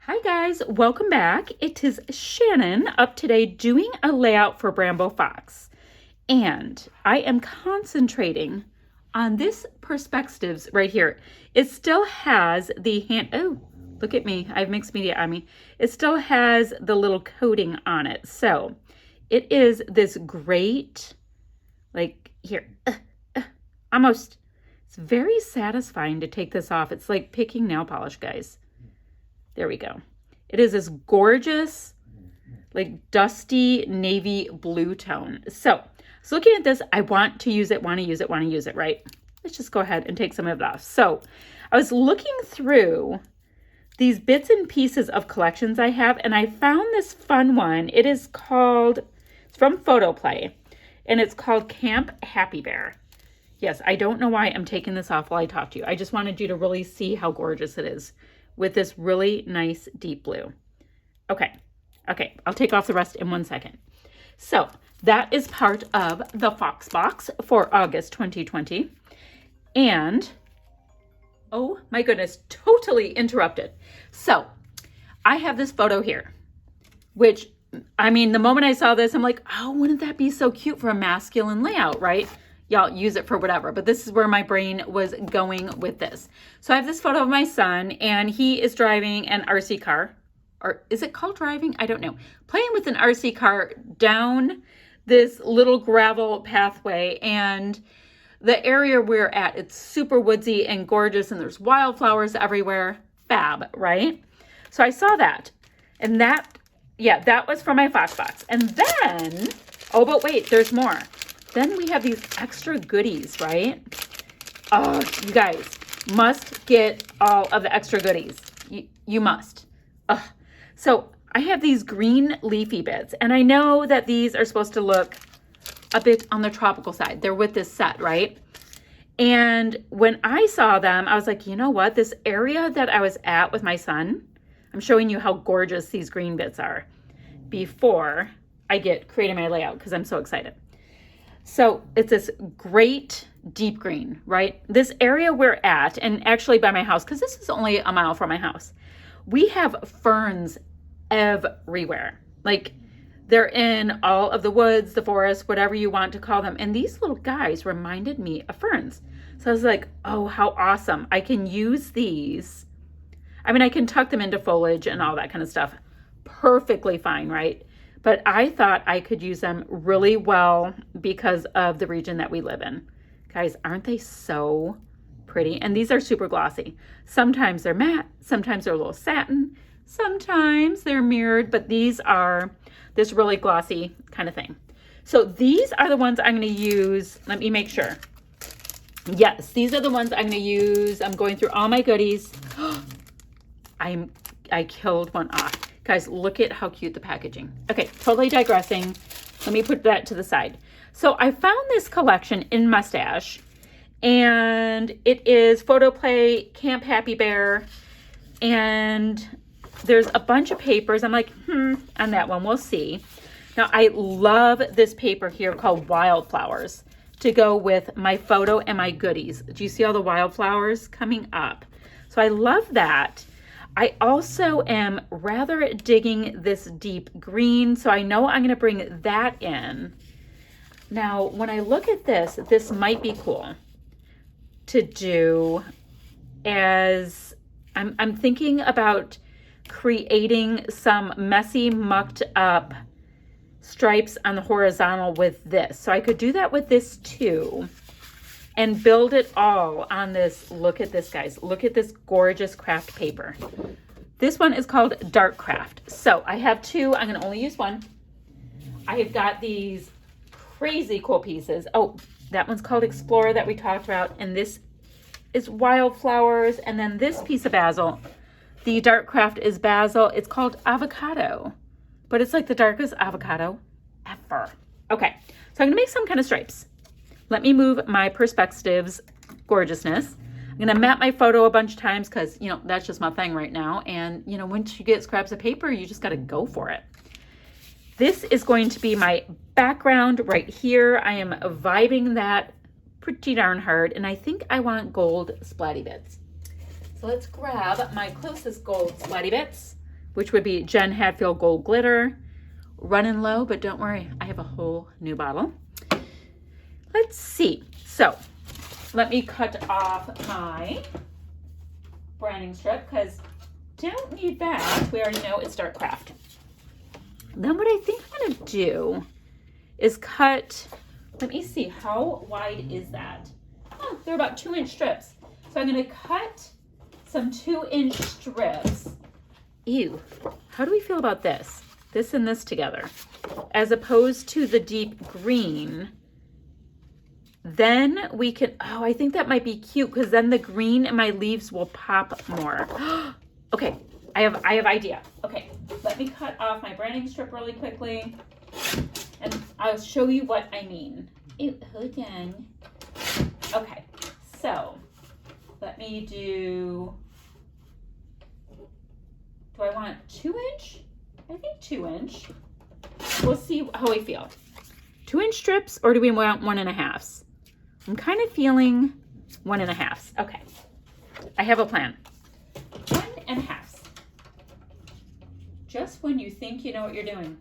Hi guys, welcome back. It is Shannon up today doing a layout for Bramble Fox. And I am concentrating on this perspectives right here. It still has the oh, look at me. I have mixed media on me. It still has the little coating on it. So it is this great, like here, almost, it's very satisfying to take this off. It's like picking nail polish, guys. There we go. It is this gorgeous, like dusty navy blue tone. So looking at this, I want to use it, want to use it, right? Let's just go ahead and take some of it off. So I was looking through these bits and pieces of collections I have, and I found this fun one. It is called, it's from Photo Play, and it's called Camp Happy Bear. Yes, I don't know why I'm taking this off while I talk to you. I just wanted you to really see how gorgeous it is with this really nice deep blue. Okay, I'll take off the rest in 1 second. So that is part of the Fox Box for August 2020. And, oh my goodness, totally interrupted. So I have this photo here, which, I mean, the moment I saw this, I'm like, oh, wouldn't that be so cute for a masculine layout, right? Y'all use it for whatever, but this is where my brain was going with this. So I have this photo of my son, and he is driving an RC car, or is it called driving? I don't know. Playing with an RC car down this little gravel pathway, and the area we're at, it's super woodsy and gorgeous, and there's wildflowers everywhere. Fab, right? So I saw that, and that was from my Fox Box. And then, oh, but wait, there's more. Then we have these extra goodies, right? Oh, you guys must get all of the extra goodies. You must. So I have these green leafy bits, and I know that these are supposed to look a bit on the tropical side. They're with this set, right? And when I saw them, I was like, you know what? This area that I was at with my son, I'm showing you how gorgeous these green bits are before I get creating my layout because I'm so excited. So it's this great deep green, right? This area we're at, and actually by my house, because this is only a mile from my house, we have ferns everywhere. Like they're in all of the woods, the forest, whatever you want to call them. And these little guys reminded me of ferns. So I was like, oh, how awesome. I can use these. I mean, I can tuck them into foliage and all that kind of stuff. Perfectly fine, right? But I thought I could use them really well because of the region that we live in. Guys, aren't they so pretty? And these are super glossy. Sometimes they're matte, sometimes they're a little satin, sometimes they're mirrored, but these are this really glossy kind of thing. So these are the ones I'm going to use. Let me make sure. Yes, these are the ones I'm going to use. I'm going through all my goodies. I killed one off. Guys, look at how cute the packaging. Okay, totally digressing. Let me put that to the side. So I found this collection in Mustache, and it is Photo Play Camp Happy Bear, and there's a bunch of papers. I'm like, on that one, we'll see. Now, I love this paper here called Wildflowers to go with my photo and my goodies. Do you see all the wildflowers coming up? So I love that. I also am rather digging this deep green, so I know I'm going to bring that in. Now, when I look at this, this might be cool to do as I'm thinking about creating some messy, mucked up stripes on the horizontal with this. So I could do that with this too and build it all on this. Look at this, guys. Look at this gorgeous craft paper. This one is called Dark Craft. So I have two. I'm going to only use one. I have got these crazy cool pieces. Oh, that one's called Explorer that we talked about. And this is Wildflowers. And then this piece of basil, the Dark Craft is basil. It's called Avocado, but it's like the darkest avocado ever. Okay, so I'm going to make some kind of stripes. Let me move my perspectives gorgeousness. I'm going to map my photo a bunch of times because, you know, that's just my thing right now. And, you know, once you get scraps of paper, you just got to go for it. This is going to be my background right here. I am vibing that pretty darn hard. And I think I want gold splatty bits. So let's grab my closest gold splatty bits. which would be Jen Hatfield Gold Glitter. Running low, but don't worry, I have a whole new bottle. Let's see. So let me cut off my branding strip because don't need that. We already know it's Dark Craft. Then what I think I'm gonna do is cut, let me see, how wide is that? Oh, they're about 2-inch strips. So I'm gonna cut some 2-inch strips. Ew, how do we feel about this? This and this together, as opposed to the deep green. Then we can, oh, I think that might be cute because then the green in my leaves will pop more. Okay, I have idea. Okay, let me cut off my branding strip really quickly and I'll show you what I mean. Ew, hold on. Okay, so let me do I want 2-inch? I think 2-inch. We'll see how we feel. 2-inch strips, or do we want 1.5s? I'm kind of feeling 1.5s. Okay, I have a plan. 1.5s. Just when you think you know what you're doing.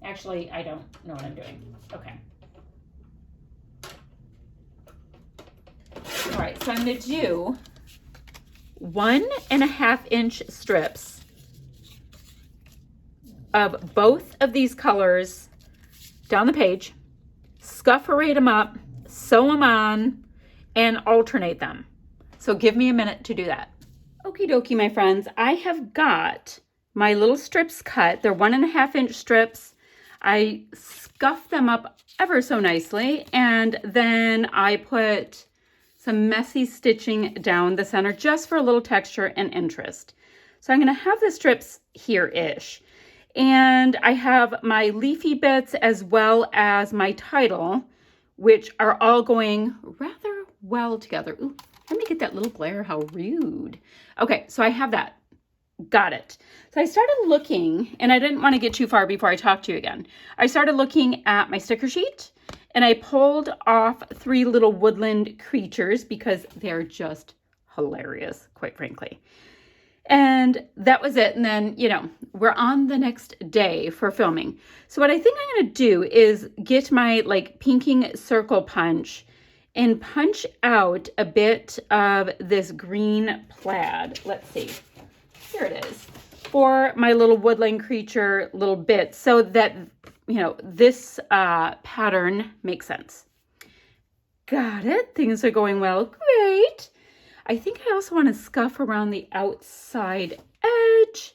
Actually, I don't know what I'm doing. Okay. All right, so I'm gonna do 1.5-inch strips of both of these colors down the page, scuff-arrate them up, sew them on, and alternate them. So give me a minute to do that. Okie dokie, my friends, I have got my little strips cut. They're 1.5-inch strips. I scuffed them up ever so nicely, and then I put some messy stitching down the center just for a little texture and interest. So I'm gonna have the strips here-ish. And I have my leafy bits as well as my title, which are all going rather well together. Ooh, let me get that little glare, how rude. Okay, so I have that. Got it. So I started looking, and I didn't want to get too far before I talk to you again. I started looking at my sticker sheet, and I pulled off 3 little woodland creatures because they're just hilarious, quite frankly. And that was it. And then, you know, we're on the next day for filming. So what I think I'm going to do is get my like pinking circle punch and punch out a bit of this green plaid. Let's see. Here it is. For my little woodland creature little bit so that, you know, this pattern makes sense. Got it. Things are going well. Great. I think I also want to scuff around the outside edge.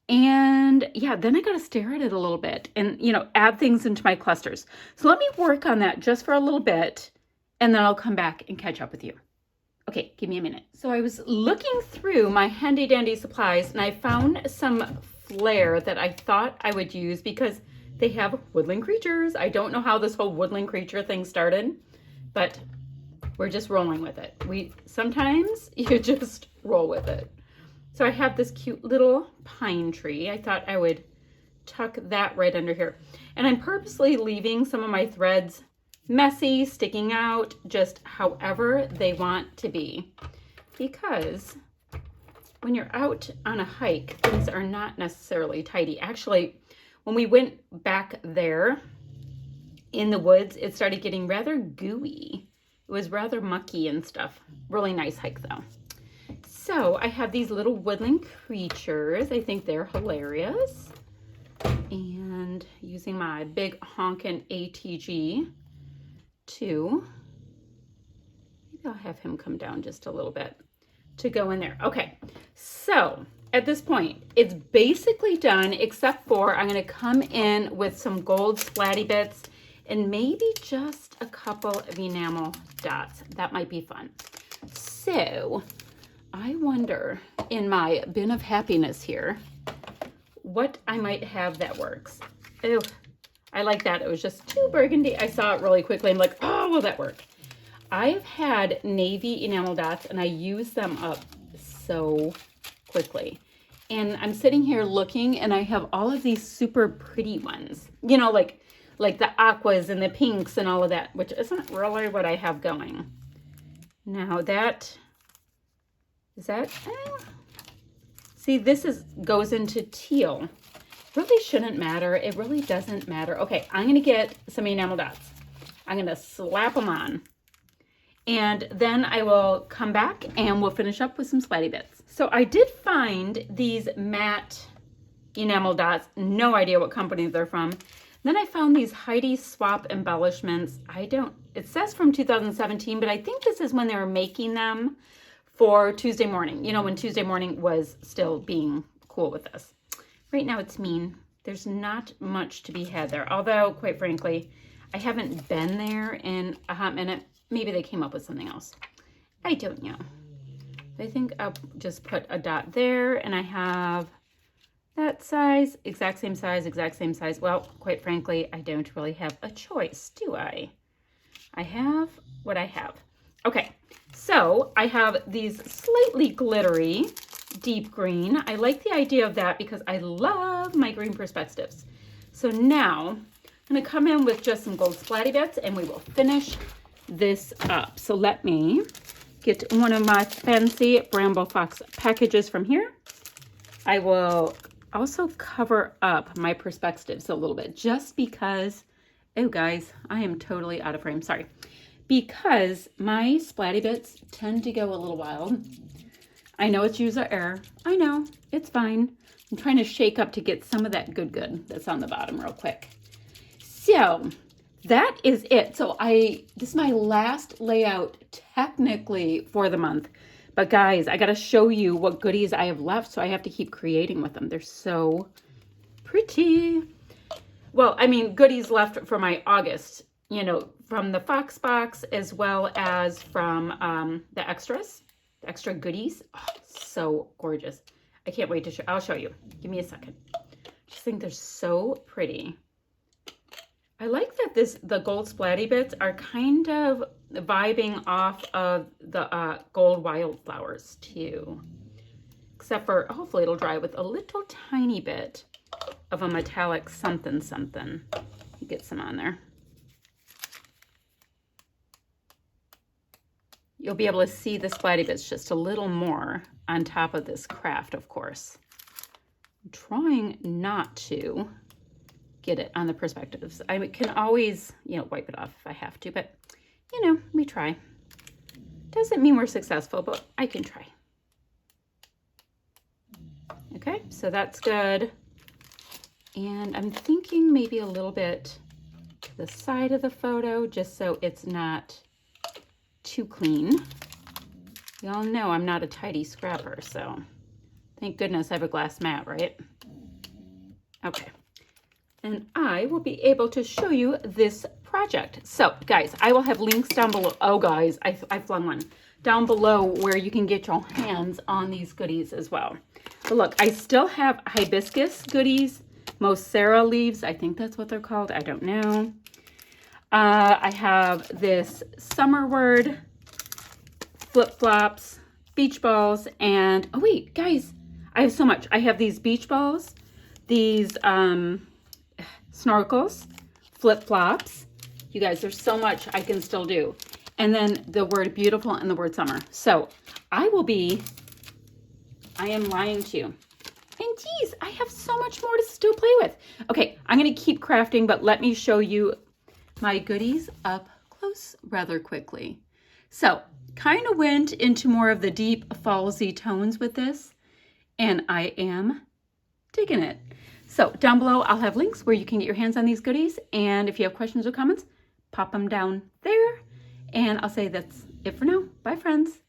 And yeah, then I got to stare at it a little bit and, you know, add things into my clusters. So let me work on that just for a little bit, and then I'll come back and catch up with you. Okay, give me a minute. So I was looking through my handy dandy supplies and I found some flair that I thought I would use because they have woodland creatures. I don't know how this whole woodland creature thing started, but we're just rolling with it. Sometimes you just roll with it. So I have this cute little pine tree. I thought I would tuck that right under here. And I'm purposely leaving some of my threads messy, sticking out, just however they want to be. Because when you're out on a hike, things are not necessarily tidy. Actually, when we went back there in the woods, it started getting rather gooey. It was rather mucky and stuff. Really nice hike though. So I have these little woodland creatures. I think they're hilarious. And using my big honkin' ATG to, maybe I'll have him come down just a little bit to go in there. Okay, so at this point, it's basically done except for I'm gonna come in with some gold splatty bits and maybe just a couple of enamel dots. That might be fun. So I wonder in my bin of happiness here, what I might have that works. Ew, I like that. It was just too burgundy. I saw it really quickly. I'm like, oh, will that work? I've had navy enamel dots and I use them up so quickly. And I'm sitting here looking and I have all of these super pretty ones, you know, like the aquas and the pinks and all of that, which isn't really what I have going. Now that, is that, See, goes into teal. Really shouldn't matter. It really doesn't matter. Okay, I'm going to get some enamel dots. I'm going to slap them on. And then I will come back and we'll finish up with some splatty bits. So I did find these matte enamel dots. No idea what company they're from. Then I found these Heidi Swap embellishments. It says from 2017, but I think this is when they were making them for Tuesday morning. You know, when Tuesday morning was still being cool with this. Right now it's mean. There's not much to be had there. Although, quite frankly, I haven't been there in a hot minute. Maybe they came up with something else. I don't know. I think I'll just put a dot there, and I have that size, exact same size, exact same size. Well, quite frankly, I don't really have a choice, do I? I have what I have. Okay, so I have these slightly glittery deep green. I like the idea of that because I love my green perspectives. So now I'm gonna come in with just some gold splatty bits and we will finish this up. So let me get one of my fancy Bramble Fox packages from here. I will also cover up my perspectives a little bit just because, oh guys, I am totally out of frame, sorry. Because my splatty bits tend to go a little wild. I know it's user error. I know, it's fine. I'm trying to shake up to get some of that good that's on the bottom real quick. So that is it. So this is my last layout technically for the month. But guys, I got to show you what goodies I have left. So I have to keep creating with them. They're so pretty. Well, I mean, goodies left for my August, you know, from the Fox box as well as from the extras, the extra goodies. Oh, so gorgeous. I can't wait to show. I'll show you. Give me a second. Just think they're so pretty. I like that the gold splatty bits are kind of vibing off of the gold wildflowers too. Except for, hopefully it'll dry with a little tiny bit of a metallic something. Get some on there. You'll be able to see the splatty bits just a little more on top of this craft, of course. I'm trying not to get it on the perspectives. I can always, you know, wipe it off if I have to, but you know, we try. Doesn't mean we're successful, but I can try. Okay, so that's good. And I'm thinking maybe a little bit to the side of the photo, just so it's not too clean. You all know I'm not a tidy scrapper, so thank goodness I have a glass mat, right? Okay. And I will be able to show you this project. So guys, I will have links down below. Oh guys, I flung one. Down below where you can get your hands on these goodies as well. But look, I still have hibiscus goodies, Mosera leaves. I think that's what they're called. I don't know. I have this summer word, flip-flops, beach balls, and oh wait, guys, I have so much. I have these beach balls, these snorkels, flip-flops. You guys, there's so much I can still do. And then the word beautiful and the word summer. So I am lying to you. And geez, I have so much more to still play with. Okay, I'm going to keep crafting, but let me show you my goodies up close rather quickly. So kind of went into more of the deep fallsy tones with this, and I am digging it. So down below, I'll have links where you can get your hands on these goodies. And if you have questions or comments, pop them down there. And I'll say that's it for now. Bye, friends.